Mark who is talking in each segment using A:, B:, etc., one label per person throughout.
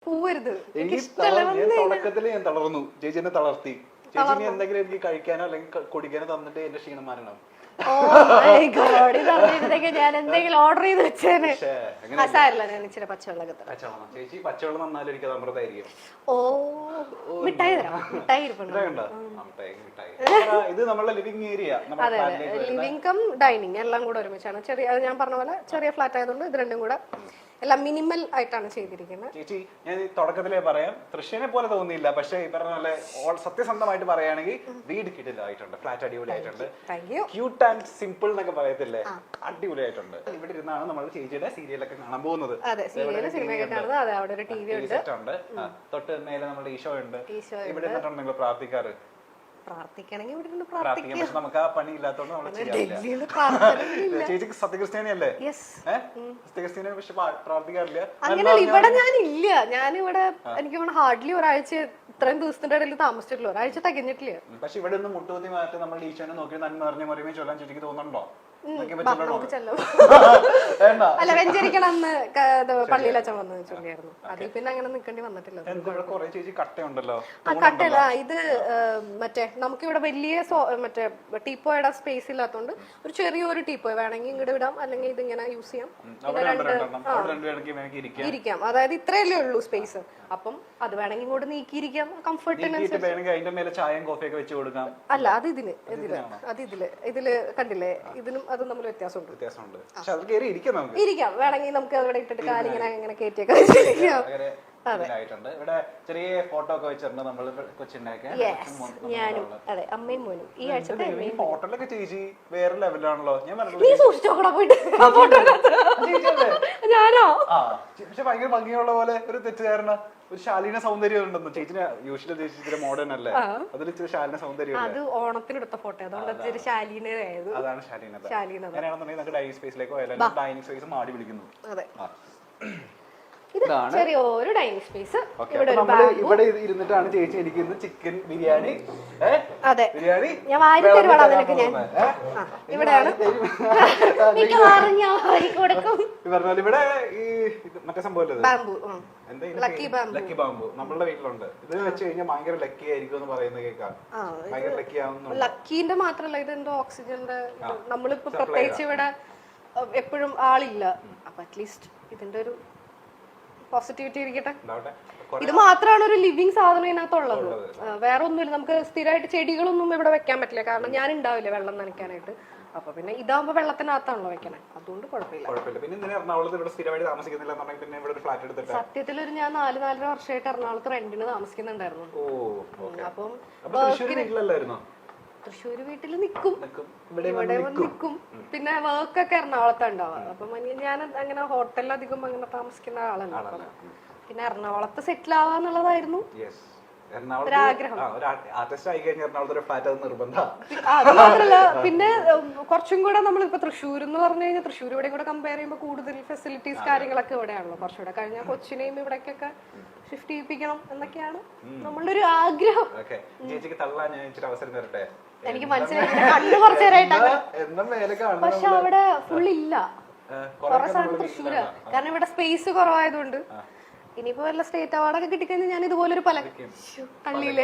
A: പോവരുത്.
B: തുടക്കത്തില് ഞാൻ തളർന്നു, ചേച്ചി എന്നെ തളർത്തി. ചേച്ചി എന്തെങ്കിലും എനിക്ക് കഴിക്കാനോ അല്ലെങ്കിൽ കുടിക്കാനോ തന്നിട്ട് എന്റെ ക്ഷീണം മാറണം.
A: ഞാൻ എന്തെങ്കിലും ഓർഡർ ചെയ്ത് വെച്ചേനെ. ഞാൻ ഇച്ചിരി പച്ചവെള്ളം
B: ചേച്ചി പച്ചവെള്ളം നന്നാലും എനിക്ക് അമൃതായിരിക്കും.
A: ഓ മിഠായി തരാം, മിഠായി
B: ഇത് നമ്മളെ ലിവിംഗ് ഏരിയ.
A: അതെ, ലിവിംഗ് കം ഡൈനിങ് എല്ലാം കൂടെ ഒരുമിച്ചാണ്. ചെറിയ, ഞാൻ പറഞ്ഞ പോലെ ചെറിയ ഫ്ലാറ്റ് ആയതുകൊണ്ട് ഇത് രണ്ടും കൂടെ എല്ലാം മിനിമൽ ആയിട്ടാണ് ചെയ്തിരിക്കുന്നത്.
B: ചേച്ചി ഞാൻ തുടക്കത്തിലേ പറയാം, തൃശ്ശൂരിനെ പോലെ തോന്നിയില്ല. പക്ഷെ ഈ പറഞ്ഞ പോലെ സത്യസന്ധമായിട്ട് പറയുകയാണെങ്കിൽ വീട് കിടിലായിട്ടുണ്ട്, ഫ്ലാറ്റ് അടിപൊളിയായിട്ടുണ്ട്, ക്യൂട്ട് ആൻഡ് സിമ്പിൾ എന്നൊക്കെ പറയത്തില്ലേ, അടിപൊളിയായിട്ടുണ്ട്. ഇവിടെ ഇരുന്നാണ് നമ്മൾ ചേച്ചിയുടെ സീരിയലൊക്കെ കാണാൻ പോകുന്നത്.
A: അതെ, സീരിയൽ സിനിമയൊക്കെ കാണുന്നത്. അതെ, അവിടെ ഒരു ടി വി ഉണ്ട്,
B: തൊട്ട് മേലെ നമ്മുടെ ഈശോ ഉണ്ട്. ഇവിടെ നിന്നിട്ടാണ് നിങ്ങൾ പ്രാർത്ഥിക്കാറ്?
A: പ്രാർത്ഥിക്കണമെങ്കിൽ ഇവിടെ
B: പ്രാർത്ഥിക്കാം, പക്ഷെ നമുക്ക് ആ പണി ഇല്ലാത്തതുകൊണ്ട് നമ്മൾ ചെയ്യാറില്ല. ചേച്ചിക്ക് സത്യക്രിസ്ത്യാനിയല്ലേ? സത്യക്രിസ്ത്യാനി, പക്ഷെ പ്രാർത്ഥിക്കാറില്ല.
A: അങ്ങനെ ഇവിടെ ഞാനില്ല. ഞാനിവിടെ എനിക്ക് ഹാർഡ്ലി ഒരാഴ്ച, ഇത്രയും ദിവസത്തിന്റെ ഇടയിൽ താമസിച്ചിട്ടില്ല, ഒരാഴ്ച തികഞ്ഞിട്ടില്ല.
B: പക്ഷെ ഇവിടെ നിന്ന് മുട്ടുകുത്തി മാറ്റി നമ്മൾ ഈശോനെ നോക്കി നന്മ നിറഞ്ഞ മറിയമേ ചൊല്ലാൻ ചേച്ചിക്ക് തോന്നുന്നുണ്ടോ?
A: അല്ല, വെഞ്ചരിക്കണം എന്ന് പള്ളിയിൽ അച്ഛൻ വന്ന് ചൊല്ലിയായിരുന്നു. അതിൽ പിന്നെ അങ്ങനെ നിൽക്കേണ്ടി വന്നിട്ടില്ല. കട്ടല്ല, ഇത് മറ്റേ നമുക്കിവിടെ വലിയ മറ്റേ ടീപ്പോയുടെ സ്പേസ് ഇല്ലാത്തതുകൊണ്ട് ഒരു ചെറിയൊരു ടീപ്പോയ് വേണമെങ്കിൽ ഇങ്ങോട്ട് വിടാം, അല്ലെങ്കിൽ ഇതിങ്ങനെ യൂസ് ചെയ്യാം. ഇരിക്കാം, അതായത് ഇത്രയല്ലേ ഉള്ളൂ സ്പേസ്. അപ്പം അത് വേണമെങ്കിൽ ഇങ്ങോട്ട് നീക്കിയിരിക്കാം, കംഫർട്ടിനനുസരിച്ച്. അല്ല, അത് ഇതില് കണ്ടില്ലേ, ഇതിനും അതും തമ്മിൽ വ്യത്യാസമുണ്ട്. ഇരിക്കാം, വേണമെങ്കിൽ നമുക്ക് അവിടെ ഇട്ടിട്ട് കാലിങ്ങനെ അങ്ങനെ കയറ്റിയൊക്കെ വെച്ചിരിക്കാം.
B: ഇവിടെ ചെറിയ ഫോട്ടോ ഒക്കെ വെച്ചിട്ടുണ്ട് നമ്മൾ കൊച്ചിൻ്റെയൊക്കെ.
A: ഞാനും അതെ, അമ്മയും മോനും ഈ ആഴ്ചത്തെ
B: ഫോട്ടോയിലൊക്കെ ചേച്ചി വേറെ ലെവലാണല്ലോ. ഞാൻ
A: നീ സൂക്ഷിച്ചോക്കടാ പോയിട്ട്. ഞാനോ?
B: പക്ഷെ ഭയങ്കര ഭംഗിയുള്ള പോലെ ഒരു തെറ്റുകാരന, ഒരു ശാലീന സൗന്ദര്യം ഉണ്ടെന്ന്. ചേച്ചിന് യൂഷ്വലി ചേച്ചി മോഡേൺ അല്ലേ, അതിൽ ശാലീന സൗന്ദര്യം.
A: അത് ഓണത്തിന് എടുത്ത ഫോട്ടോ, അതുകൊണ്ട് ശാലീനയായത്.
B: അതാണ് ശാലീനത. അങ്ങനെയാണെന്നുണ്ടെങ്കിൽ നമുക്ക് ഡൈനിങ് സ്പേസിലേക്ക് പോയാലും ഡൈനിങ് സ്പേസ് മാടി വിളിക്കുന്നു.
A: അതെ, ചെറിയൊരു ഡൈനിങ് സ്പേസ്.
B: ഇവിടെ ഇരുന്നിട്ടാണ് ചേച്ചി എനിക്ക് ഇന്ന് ചിക്കൻ ബിരിയാണി.
A: അതെ, ഞാൻ വാരി തരുവാടാ നിനക്ക്. ഞാൻ ഇവിടെയാണ്
B: ഇവിടെ ഈ മറ്റേ സംഭവം
A: ബാംബു, ലക്കി
B: ബാംബു നമ്മളുടെ വീട്ടിലുണ്ട്. ഇത് വെച്ച് കഴിഞ്ഞാൽ ഭയങ്കര ലക്കി ആയിരിക്കും എന്ന് പറയുന്നത് കേൾക്കാം. ഭയങ്കര ലക്കി ആവുന്നു.
A: ലക്കീന്റെ മാത്രല്ല, ഇതെന്തോ ഓക്സിജന്റെ. നമ്മളിപ്പോ പ്രത്യേകിച്ച് ഇവിടെ എപ്പോഴും ആളില്ല, അപ്പൊ അറ്റ്ലീസ്റ്റ് ഇതിന്റെ ഒരു പോസിറ്റിവിറ്റി ഇരിക്കട്ടെ. ഇത് മാത്രമാണ് ഒരു ലിവിങ് സാധനം ഇതിനകത്തുള്ളത്, വേറെ ഒന്നുമില്ല. നമുക്ക് സ്ഥിരമായിട്ട് ചെടികളൊന്നും ഇവിടെ വെക്കാൻ പറ്റില്ല, കാരണം ഞാൻ ഉണ്ടാവില്ല വെള്ളം നനയ്ക്കാനായിട്ട്. അപ്പൊ പിന്നെ ഇതാകുമ്പോ വെള്ളത്തിനകത്താണല്ലോ വെക്കണേ, അതുകൊണ്ട് കുഴപ്പമില്ല. സത്യത്തിൽ ഒരു ഞാൻ 4-4.5 വർഷമായിട്ട് എറണാകുളത്ത് റെന്റിന് താമസിക്കുന്നുണ്ടായിരുന്നു. അപ്പം തൃശ്ശൂര് വീട്ടിൽ നിക്കും, ഇവിടെ നിക്കും. പിന്നെ വർക്കൊക്കെ എറണാകുളത്ത് ഉണ്ടാവുക. അപ്പം ഞാൻ അങ്ങനെ ഹോട്ടലിൽ അധികം അങ്ങനെ താമസിക്കുന്ന ആളല്ല. പിന്നെ എറണാകുളത്ത് സെറ്റിൽ ആവാന്നുള്ളതായിരുന്നു ഒരാഗ്രഹം. അത് മാത്രല്ല, പിന്നെ കുറച്ചും കൂടെ നമ്മളിപ്പോ തൃശ്ശൂർ എന്ന് പറഞ്ഞു കഴിഞ്ഞാൽ തൃശ്ശൂർ ഇവിടെ കൂടെ കമ്പയർ ചെയ്യുമ്പോൾ കൂടുതൽ ഫെസിലിറ്റീസ് കാര്യങ്ങളൊക്കെ ഇവിടെയാണല്ലോ. കുറച്ചുകൂടെ കഴിഞ്ഞാൽ കൊച്ചിനെയും ഇവിടേക്കൊക്കെ ഷിഫ്റ്റ് ചെയ്യിപ്പിക്കണം എന്നൊക്കെയാണ് നമ്മളുടെ ഒരു ആഗ്രഹം. എനിക്ക് മനസ്സിലായി, കണ്ടു കുറച്ചു നേരമായിട്ടാണ്. പക്ഷെ അവിടെ ഫുൾ ഇല്ല, കുറെ സ്ഥലം തൃശ്ശൂരാ. കാരണം ഇവിടെ സ്പേസ് കുറവായതുകൊണ്ട്. ഇനിയിപ്പോ വല്ല സ്റ്റേറ്റ് അവാർഡൊക്കെ കിട്ടിക്കഴിഞ്ഞാൽ ഞാൻ ഇതുപോലൊരു പള്ളിയിലെ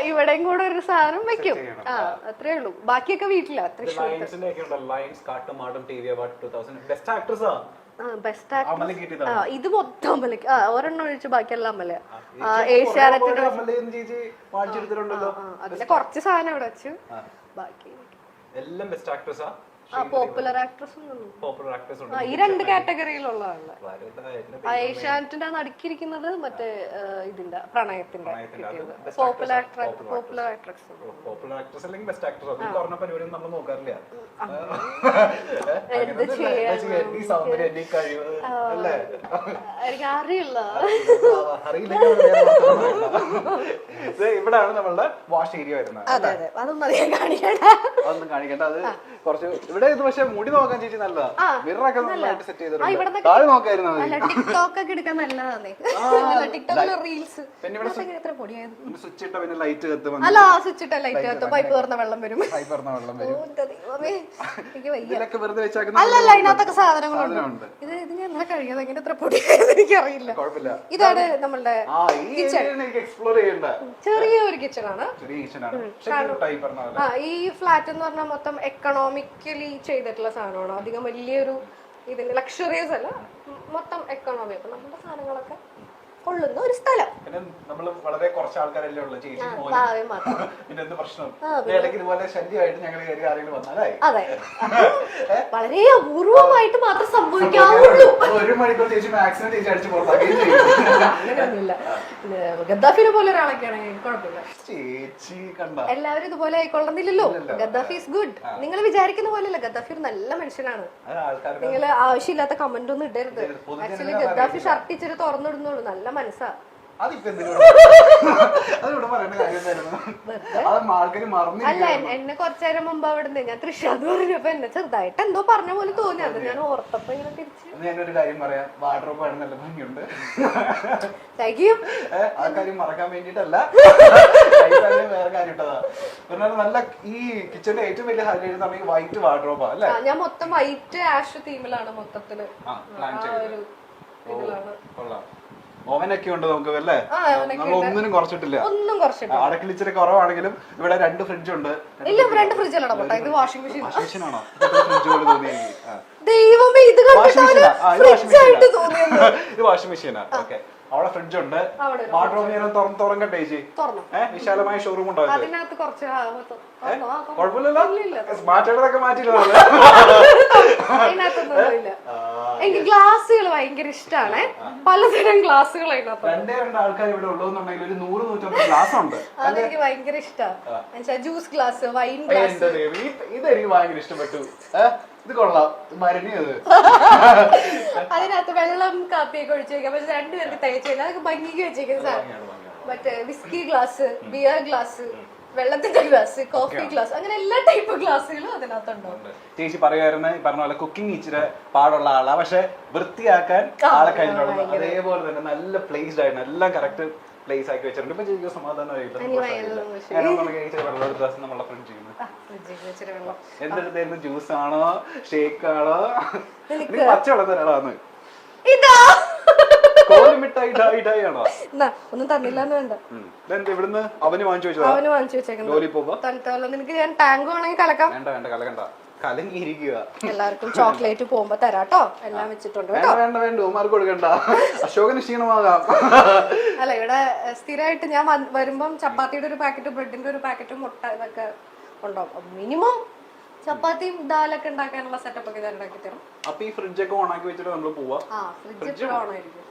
A: ഇവിടെയും കൂടെ ഒരു സാധനം വെക്കും. അത്രേ ഉള്ളൂ, ബാക്കിയൊക്കെ വീട്ടിലാ. തൃശ്ശൂർ ഇത് മൊത്തം അമ്പലക്ക്, ഒരെണ്ണം ഒഴിച്ച് ബാക്കിയെല്ലാം അമ്പല. ഏഷ്യാനെറ്റിന്റെ അതിന്റെ കുറച്ച് സാധനം ഇവിടെ വെച്ചു, ബാക്കി
B: എല്ലാം ബെസ്റ്റ് ആക്ട്രസാ.
A: പോപ്പുലർ ആക്ട്രസ് ഈ 2 കാറ്റഗറിയിലുള്ളതാണ്. ഏഷ്യാനെറ്റിന്റെ നടുക്കിയിരിക്കുന്നത് മറ്റേ ഇതിന്റെ പ്രണയത്തിന്റെ പോപ്പുലർ ആക്ട്രസ്. എനിക്ക് അറിയില്ല.
B: ഇവിടെയാണ് നമ്മളുടെ വാഷ് ഏരിയ വരുന്നത്.
A: അതൊന്നും
B: കാണിക്കേണ്ട. അത് കുറച്ച് ഇവിടെ ഇത് പക്ഷെ മുടി നോക്കാൻ ചേച്ചി നല്ലതാ. മിററൊക്കെ നന്നായിട്ട് സെറ്റ് ചെയ്തിട്ടുണ്ട്. താഴെ നോക്കായിരുന്നു
A: ടിക്ടോക്ക് ഒക്കെ എടുക്കാൻ നല്ലതാണ്. ടിക്ടോക്കിലെ റീൽസ്
B: സ്വിച്ച് ഇട്ട പിന്നെ ലൈറ്റ് കത്തും.
A: അല്ല സ്വിച്ച് ഇട്ട ലൈറ്റ് കത്തും, പൈപ്പ് തുറന്ന വെള്ളം വരും.
B: ഇതിലൊക്കെ വെറുതെ വെച്ചാൽ
A: അല്ലല്ല, അതിനകത്തൊക്കെ സാധനങ്ങളുണ്ട്. ഇത് ഞാൻ എങ്ങനെ കഴിയാതെ എങ്ങനെ ഇത്ര പൊടിയായത് എനിക്കറിയില്ല. ഇതാണ് നമ്മളുടെ
B: എക്സ്പ്ലോർ ചെയ്യണ്ട
A: ചെറിയൊരു കിച്ചൺ ആണ്. ഈ ഫ്ലാറ്റ് എന്ന് പറഞ്ഞാൽ മൊത്തം എക്കണോമിക്കലി ചെയ്തിട്ടുള്ള സാധനമാണ്. അധികം വലിയൊരു ഇതിന്റെ ലക്ഷറിയസ് അല്ല, മൊത്തം എക്കണോമി. അപ്പൊ നമ്മുടെ സാധനങ്ങളൊക്കെ കൊള്ളുന്ന ഒരു സ്ഥലം.
B: പിന്നെ നമ്മള് വളരെ കുറച്ച് ആൾക്കാരല്ലേ ഉള്ളൂ ചേച്ചി. പിന്നെ എന്ത് പ്രശ്നം ഇടയ്ക്ക് ഇതുപോലെ ശല്യമായിട്ട് ഞങ്ങൾ കയറി ആരെങ്കിലും വന്നാലേ
A: അതെ വളരെ അപൂർവമായിട്ട് മാത്രം സംഭവിക്കാവുള്ളൂ.
B: 1 മണിക്കൂർ ചേച്ചി മാക്സിമം ചേച്ചി അടിച്ചു പുറത്താക്കുകയും ചെയ്യും.
A: അങ്ങനെയൊന്നുമില്ല. ഗദ്ദാഫിനെ പോലെ ഒരാളൊക്കെയാണ് കുഴപ്പമില്ല.
B: ചേച്ചി കണ്ട
A: എല്ലാവരും ഇതുപോലെ ആയിക്കൊള്ളുന്നില്ലല്ലോ. Gaddafi is good. നിങ്ങൾ വിചാരിക്കുന്ന പോലെയല്ല, ഗദ്ദാഫി ഒരു നല്ല മനുഷ്യനാണ്. നിങ്ങൾ ആവശ്യമില്ലാത്ത കമന്റ് ഒന്നും ഇടരുത്. ആക്ച്വലി ഗദ്ദാഫി ഷർട്ട് ഇച്ചിരി തുറന്നിടുന്നുള്ളൂ, നല്ല മനസ്സാ. അല്ല, എന്നെ കുറച്ചേരം മുമ്പ് അവിടെ ഞാൻ തൃശ്ശൂർ പറഞ്ഞപ്പോ എന്നെ ചെറുതായിട്ട് എന്തോ പറഞ്ഞ പോലെ തോന്നി. അത് ഞാൻ ഓർത്തപ്പോ ഇങ്ങനെ തിരിച്ചു.
B: ഞാനൊരു കാര്യം പറയാം, വാർഡ്രോബ് ആണ് നല്ല ഭംഗിയുണ്ട്.
A: Thank you.
B: ആ കാര്യം മറക്കാൻ വേണ്ടിട്ടല്ല, വേറെ കാര്യം ഇട്ടതാ. നല്ല ഈ കിച്ചന്റെ ഏറ്റവും വലിയ ഹൈലൈറ്റ് എന്ന് പറഞ്ഞാൽ വൈറ്റ് വാർഡ്രോബാ അല്ലേ?
A: ഞാൻ മൊത്തം വൈറ്റ് ആഷ് തീമിലാണ് മൊത്തത്തില്.
B: ഓവനൊക്കെ ഉണ്ട് നമുക്ക് അല്ലേ? നമ്മൾ ഒന്നിനും കുറച്ചിട്ടില്ല. അടക്കിൽ ഇച്ചിരി കുറവാണെങ്കിലും ഇവിടെ 2 ഫ്രിഡ്ജ് ഉണ്ട്.
A: വാഷിംഗ് മെഷീൻ ആണോ?
B: ഇത് വാഷിംഗ് മെഷീനാ. ഓക്കെ, അവിടെ ഫ്രിഡ്ജ് ഉണ്ട്. വാർഡ്രോബ് ഞാൻ തുറക്കട്ടെ ചേച്ചി? വിശാലമായ ഷോറൂം ഉണ്ടാവും. കുഴപ്പമില്ലല്ലോ, മാറ്റേണ്ടതൊക്കെ മാറ്റിയില്ല.
A: എനിക്ക് ഗ്ലാസുകൾ ഭയങ്കര ഇഷ്ടമാണ്. പലതരം ഗ്ലാസുകൾ
B: 2 ആൾക്കാർ ഇവിടെ ഉള്ളൂന്നുണ്ടെങ്കിൽ ഒരു 100-150 ഗ്ലാസ് ഉണ്ട്.
A: അതെനിക്ക് ഭയങ്കര ഇഷ്ടമാണ്. Juice glass, wine glass.
B: ഇതെനിക്ക് ഭയങ്കര ഇഷ്ടപ്പെട്ടു. ഇത് കൊള്ളാം, മരുന്നിയത്.
A: അതിനകത്ത് വെള്ളം കാപ്പിയൊക്കെ ഒഴിച്ചു വെക്കാം. പക്ഷെ 2 പേർക്ക് തയ്ച്ചു കഴിഞ്ഞാൽ അതൊക്കെ ഭംഗിക്ക് വെച്ചേക്കുന്ന സാധനം. മറ്റേ വിസ്കി ഗ്ലാസ്, ബിയർ ഗ്ലാസ്, വെള്ളത്തിന്റെ ഗ്ലാസ്, കോഫി ഗ്ലാസ്, അങ്ങനെ എല്ലാ ടൈപ്പ് ഗ്ലാസുകളും അതിനകത്തുണ്ടാവും.
B: ചേച്ചി പറയുമായിരുന്നു ഈ പറഞ്ഞ പോലെ കുക്കിംഗ് ഇച്ചിരി പാടുള്ള ആളാ, പക്ഷെ വൃത്തിയാക്കാൻ ആളെ കഴിഞ്ഞിട്ടുണ്ട്. അതേപോലെ തന്നെ നല്ല പ്ലേസ്ഡ് ആയിട്ട് എല്ലാം കറക്റ്റ് പ്ലേസ് ആക്കി വെച്ചിട്ടുണ്ട്. ഇപ്പൊ ചേച്ചിക്ക് സമാധാനമായില്ല. നമ്മളെ ഫ്രണ്ട് ചെയ്യുന്നത് എന്തെടുത്തായിരുന്നു? ജ്യൂസ് ആണോ, ഷേക്ക് ആണോ? പച്ചവെള്ളം തരാളാന്ന്.
A: ഒന്നും തന്നില്ലാന്ന് വേണ്ട.
B: ഇവിടുന്ന് അവന് വാങ്ങിച്ചു
A: വെച്ചേക്കണം. നിനക്ക് ഞാൻ ടാങ്ക് വേണമെങ്കിൽ കലക്കാം.
B: വേണ്ട കലക്കണ്ട, കലങ്ങിയിരിക്കുക.
A: എല്ലാവർക്കും ചോക്ലേറ്റ് പോകുമ്പോ തരാട്ടോ. എല്ലാം വെച്ചിട്ടുണ്ട്.
B: വേണ്ട ഉമാർക്ക് കൊടുക്കണ്ട, അശോകന് ക്ഷീണമാകാം.
A: അല്ല, ഇവിടെ സ്ഥിരമായിട്ട് ഞാൻ വരുമ്പം ചപ്പാത്തിയുടെ ഒരു പാക്കറ്റും ബ്രെഡിന്റെ ഒരു പാക്കറ്റും മുട്ട ഇതൊക്കെ ഉണ്ടാവും. മിനിമം ചപ്പാത്തിയും ദാലൊക്കെ ഉണ്ടാക്കാനുള്ള സെറ്റപ്പ് ഒക്കെ ഉണ്ടാക്കി തരും.
B: അപ്പൊ ഈ ഫ്രിഡ്ജൊക്കെ ഓൺ ആക്കി വെച്ചിട്ട് നമ്മള് പോവാ?
A: ഫ്രിഡ്ജ് ഓൺ ആയിരിക്കും.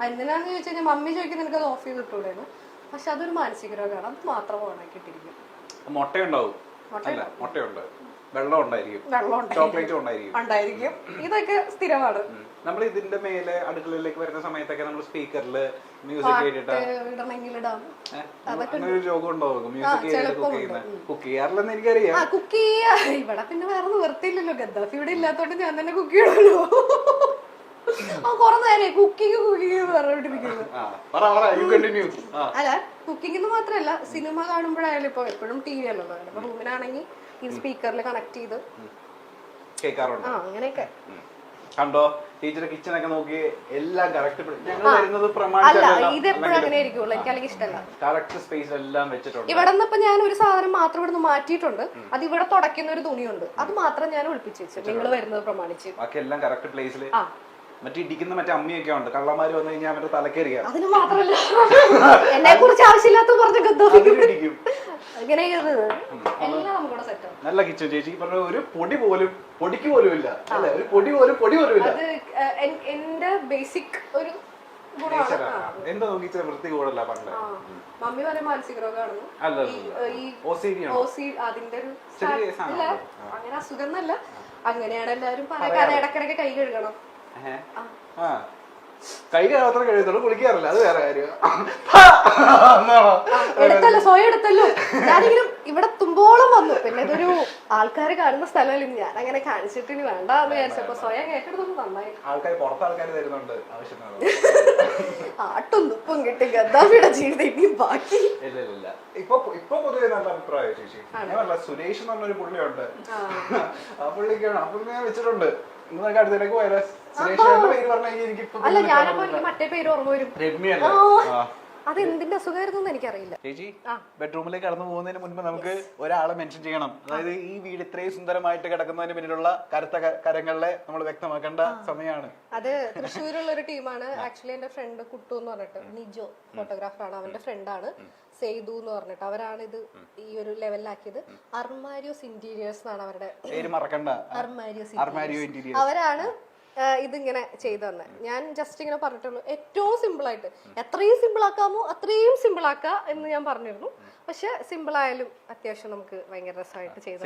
A: എന്തിനാന്ന് ചോദിച്ചു കഴിഞ്ഞാൽ മമ്മി ചോദിക്കുന്നത് നിനക്ക് അത് ഓഫ് ചെയ്ത് ഇട്ടൂടെന്ന്. പക്ഷെ അതൊരു മാനസിക രോഗമാണ്. അത് മാത്രം ഓൺ ആക്കി ഇട്ടിരിക്കും.
B: മുട്ടയുണ്ടാവും. മുട്ടയുണ്ട്, വെള്ളം ഉണ്ടായിരിക്കും, ചോക്ലേറ്റ് ഉണ്ടായിരിക്കും.
A: ഇതൊക്കെ സ്ഥിരമാണ്.
B: നമ്മൾ ഇതിന്റെ മേലെ അടുക്കളയിലേക്ക് വരുന്ന സമയത്തൊക്കെ നമ്മൾ സ്പീക്കറില് മ്യൂസിക് കേട്ടിട്ട് ഒരു രോഗം ഉണ്ടാവും. മ്യൂസിക് കുക്ക് ചെയ്യാറില്ലെന്ന് എനിക്കറിയാം.
A: കുക്ക് ചെയ്യാ ഇവിടെ പിന്നെ വേറെ നിവർത്തിയില്ലല്ലോ. ഗദ്ദാഫി ഇവിടെ ഇല്ലാത്തോണ്ട് ഞാൻ തന്നെ കുക്ക് ചെയ്യണല്ലോ. കൊറേ നേരം കുക്കിംഗ് പറഞ്ഞോണ്ടിരിക്കുന്നത്. അല്ല, കുക്കിംഗ് മാത്രല്ല, സിനിമ കാണുമ്പോഴായാലും ഇപ്പൊ എപ്പോഴും ടി വി അല്ലല്ലോ. ഇപ്പൊ റൂമിനാണെങ്കിൽ ഈ സ്പീക്കറിൽ കണക്ട് ചെയ്ത് അങ്ങനെയൊക്കെ
B: കണ്ടോ. ടീച്ചറെ കിച്ചണൊക്കെ നോക്കി എല്ലാം കറക്റ്റ്.
A: ഇതെപ്പോഴും അങ്ങനെ ആയിരിക്കുള്ളൂ. എനിക്ക് അല്ലെങ്കിൽ ഇഷ്ടമല്ല.
B: കറക്റ്റ് സ്പേസ് എല്ലാം വെച്ചിട്ടുണ്ട്.
A: ഇവിടെ നിന്ന് ഇപ്പൊ ഞാൻ ഒരു സാധനം മാത്രം ഇവിടുന്ന് മാറ്റിയിട്ടുണ്ട്. അത് ഇവിടെ തുടയ്ക്കുന്ന ഒരു തുണിയുണ്ട്, അത് മാത്രം ഞാൻ ഒളിപ്പിച്ചു വെച്ചു നിങ്ങൾ വരുന്നത് പ്രമാണിച്ച്.
B: ബാക്കി എല്ലാം കറക്റ്റ് പ്ലേസിൽ. മറ്റേ ഇടിക്കുന്ന മറ്റേ അമ്മിയൊക്കെ ഉണ്ട്. കള്ളന്മാര് വന്നു കഴിഞ്ഞാൽ അവരുടെ തലക്കേറിയാ.
A: അതിന് മാത്രമല്ല, എന്നെ കുറിച്ച് ആവശ്യമില്ലാത്ത പറഞ്ഞ
B: നല്ല കിച്ചൺ. ചേച്ചി പറഞ്ഞ ഒരു പൊടിക്ക് പോലും ഇല്ല അല്ലെ? ഒരു പൊടി പോലും ഇല്ല.
A: എന്റെ ബേസിക് ഒരു
B: എന്താ നോക്കിച്ച വൃത്തി കൂടല്ല. പണ്ട്
A: മമ്മി വരെ മാനസിക രോഗമാണെന്ന്. അതിന്റെ ഒരു അങ്ങനെ അസുഖമൊന്നല്ല, അങ്ങനെയാണ് എല്ലാവരും പറയാൻ. ഇടക്കിടക്ക് കൈ കഴുകണം.
B: കൈ മാത്രം കഴിയുന്നുള്ളൂ, കുളിക്കാറില്ല. അത് വേറെ കാര്യം.
A: എടുത്തല്ലോ, സ്വയം എടുത്തല്ലോ. ഞാനിങ്ങനെ ഇവിടെ എത്തുമ്പോളം വന്നു. പിന്നെ ഇതൊരു ആൾക്കാര് കാണുന്ന സ്ഥലമല്ല, ഞാൻ അങ്ങനെ കാണിച്ചിട്ട് ഇനി വേണ്ട എന്ന് വിചാരിച്ചപ്പോ സ്വയം ഏറ്റെടുത്തൊന്നും നന്നായി.
B: ആൾക്കാർ പുറത്ത് ആൾക്കാർ തരുന്നുണ്ട് ആവശ്യമാണ്.
A: ആട്ടും തുപ്പും കിട്ടി ഗദ്ദാഫിയുടെ ജീവിതം ഇനിയും ബാക്കി.
B: ഇല്ല ഇപ്പൊ പൊതുവെ നല്ല അഭിപ്രായം ചേച്ചി. ഞാൻ പറഞ്ഞ സുരേഷ് എന്ന് പറഞ്ഞൊരു പുള്ളിയുണ്ട്, ആ പുള്ളിക്കാണ്, ആ പുള്ളി ഞാൻ വെച്ചിട്ടുണ്ട്. നിങ്ങൾക്ക് അടുത്തേക്ക് പോയാലോ? സുരേഷിന്റെ പേര് പറഞ്ഞാൽ എനിക്ക്
A: അല്ല, ഞാനപ്പോ എനിക്ക് മറ്റേ പേര് ഓർമ്മ വരും.
B: രമ്യല്ലേ?
A: അത് എന്തിന്റെ അസുഖമായിരുന്നു എനിക്കറിയില്ല.
B: ചേച്ചി ബെഡ്റൂമിലേക്ക് കടന്നു പോകുന്നതിന് മുൻപ് നമുക്ക് ഒരാളെ മെൻഷൻ ചെയ്യണം. അതായത് ഈ വീട് ഇത്രയും സുന്ദരമായിട്ട് കിടക്കുന്നതിന് പിന്നിലുള്ള കരുത്ത കരങ്ങളെ നമ്മൾ വ്യക്തമാക്കേണ്ട സമയമാണ്.
A: അത് തൃശ്ശൂരുള്ള ഒരു ടീമാണ്. ആക്ച്വലി എന്റെ ഫ്രണ്ട് കുട്ടു എന്ന് പറഞ്ഞിട്ട്, നിജോ ഫോട്ടോഗ്രാഫറാണ്, അവന്റെ ഫ്രണ്ടാണ് സെയ്തു എന്ന് പറഞ്ഞിട്ട്. അവരാണ് ഇത് ഈ ഒരു ലെവലിലാക്കിയത്. അർമാരിയോസ് ഇന്റീരിയേഴ്സ് എന്നാണ് അവരുടെ
B: പേര് മറക്കണ്ട.
A: അർമാരിയോ ഇന്റീരിയേഴ്സ് അവരാണ് ഇതിങ്ങനെ ചെയ്തു തന്നെ. ഞാൻ ജസ്റ്റ് ഇങ്ങനെ പറഞ്ഞിട്ടുള്ളൂ, ഏറ്റവും സിമ്പിൾ ആയിട്ട് എത്രയും സിമ്പിൾ ആക്കാമോ അത്രയും സിമ്പിൾ ആക്കാ എന്ന് ഞാൻ പറഞ്ഞിരുന്നു. പക്ഷെ സിമ്പിൾ ആയാലും അത്യാവശ്യം നമുക്ക് ഭയങ്കര രസമായിട്ട് ചെയ്തു.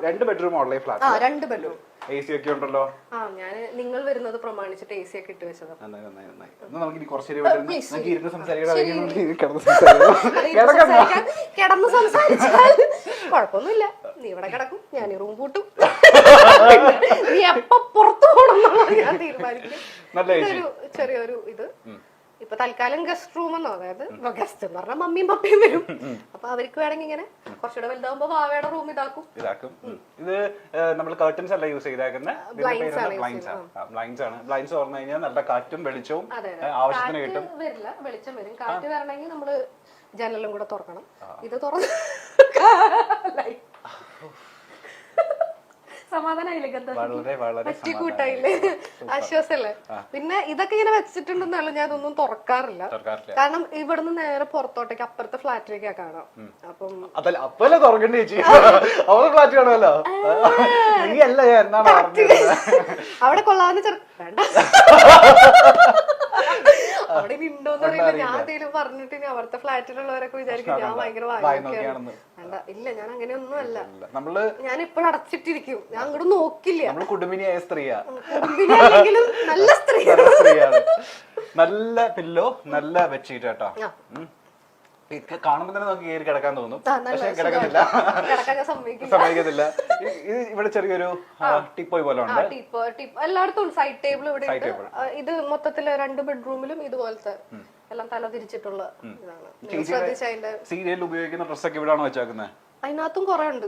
B: രണ്ട് bedroom online flat.
A: 2 bedroom,
B: AC ഒക്കെ ഉണ്ടല്ലോ.
A: ഞാൻ നിങ്ങൾ വരുന്നത് പ്രമാണിച്ചിട്ട് AC ഒക്കെ ഇട്ട് വെച്ചത്. കിടന്ന് സംസാരിച്ചാൽ കുഴപ്പമൊന്നുമില്ല, നീ ഇവിടെ കിടക്കും, ഞാൻ ഈ റൂം കൂട്ടും, നീ എപ്പ പുറത്തു പോകണം ഞാൻ തീരുമാനിക്കും. ചെറിയൊരു ഇത് ഇപ്പൊ തൽക്കാലം ഗസ്റ്റ് റൂം എന്നോ, അതായത് ഗസ്റ്റ് എന്ന് പറഞ്ഞാൽ മമ്മിയും പപ്പയും വരും. അപ്പൊ അവർക്ക് വേണമെങ്കിൽ ഇങ്ങനെ കുറച്ചുകൂടെ വലുതാവുമ്പോ വാവയുടെ റൂം ഇതാക്കും.
B: ഇത് നമ്മൾ കർട്ടൻസ് അല്ല യൂസ് ചെയ്തേക്കുന്നത്, ബ്ലൈൻഡ്സ് ആണ്. ബ്ലൈൻഡ്സ് തുറന്നു കഴിഞ്ഞാൽ നല്ല കാറ്റും വെളിച്ചവും ആവശ്യത്തിന് കിട്ടും.
A: വരില്ല, വെളിച്ചം വരും. കാറ്റ് വരണമെങ്കിൽ നമ്മള് ജനലും കൂടെ തുറക്കണം. ഇത് തുറന്ന് സമാധാനായില്ലേ, ആശ്വാസല്ലേ. പിന്നെ ഇതൊക്കെ ഇങ്ങനെ വെച്ചിട്ടുണ്ടെന്നല്ല, ഞാൻ ഇതൊന്നും തുറക്കാറില്ല. കാരണം ഇവിടുന്ന് നേരെ പുറത്തോട്ടേക്ക് അപ്പുറത്തെ ഫ്ലാറ്റിലേക്കാ കാണാം. അപ്പം അവിടെ കൊള്ളാവുന്ന വേണ്ട, അവിടെ ഉണ്ടോന്ന് അറിയില്ല. ഞാൻ എന്തെങ്കിലും പറഞ്ഞിട്ട് ഇനി അവിടുത്തെ ഫ്ലാറ്റിലുള്ളവരൊക്കെ വിചാരിക്കും ഞാൻ ഭയങ്കര വാങ്ങിക്കാണ്. വേണ്ട, ഇല്ല, ഞാൻ അങ്ങനെയൊന്നും അല്ല. ഞാൻ ഇപ്പോഴും അടച്ചിട്ടിരിക്കും, ഞാൻ അങ്ങോട്ട് നോക്കില്ല.
B: കുടുംബിനിയായ സ്ത്രീയാ,
A: കുടുംബിനിയാണെങ്കിലും നല്ല
B: സ്ത്രീയാണ്. നല്ല പില്ലോ, നല്ല ബെഡ്ഷീറ്റ് കേട്ടോ. കാണുമ്പോ തന്നെ നമുക്ക് കയറി കിടക്കാൻ തോന്നും, പക്ഷെ കിടക്കുന്നില്ല, സമ്മതിക്കത്തില്ല. ഇവിടെ ചെറിയൊരു ടിപ്പോയ് പോലെ ഉണ്ട്.
A: എല്ലായിടത്തും സൈഡ് ടേബിൾ ഇവിടെ. ഇത് മൊത്തത്തില് 2 ബെഡ്റൂമിലും ഇതുപോലത്തെ എല്ലാം തല തിരിച്ചിട്ടുള്ള ഇതാണ്.
B: സീരിയൽ ഉപയോഗിക്കുന്ന ഡ്രസ്സൊക്കെ ഇവിടെയാണോ വെച്ചേക്കുന്നത്?
A: അതിനകത്തും കുറെ ഉണ്ട്,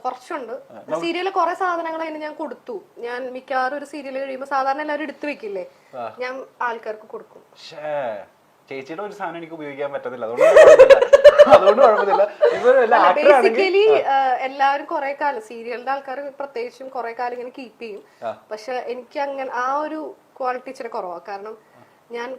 A: കുറച്ചുണ്ട്. സീരിയലിലെ കുറെ സാധനങ്ങൾ അതിന് ഞാൻ കൊടുത്തു. ഞാൻ മിക്കവാറും ഒരു സീരിയൽ കഴിയുമ്പോ സാധാരണ എല്ലാവരും എടുത്തു വെക്കില്ലേ, ഞാൻ ആൾക്കാർക്ക് കൊടുക്കും.
B: ചേച്ചിയുടെ ഒരു സാധനം എനിക്ക് ഉപയോഗിക്കാൻ പറ്റത്തില്ല, അതുകൊണ്ട് കുഴപ്പമില്ല.
A: ബേസിക്കലി എല്ലാവരും കുറെ കാലം സീരിയലിന്റെ ആൾക്കാർ പ്രത്യേകിച്ചും കുറെ കാലം ഇങ്ങനെ കീപ്പ് ചെയ്യും. പക്ഷെ എനിക്ക് അങ്ങനെ ആ ഒരു ക്വാളിറ്റി ഇച്ചിരി കുറവാണ്. കാരണം ഞാൻ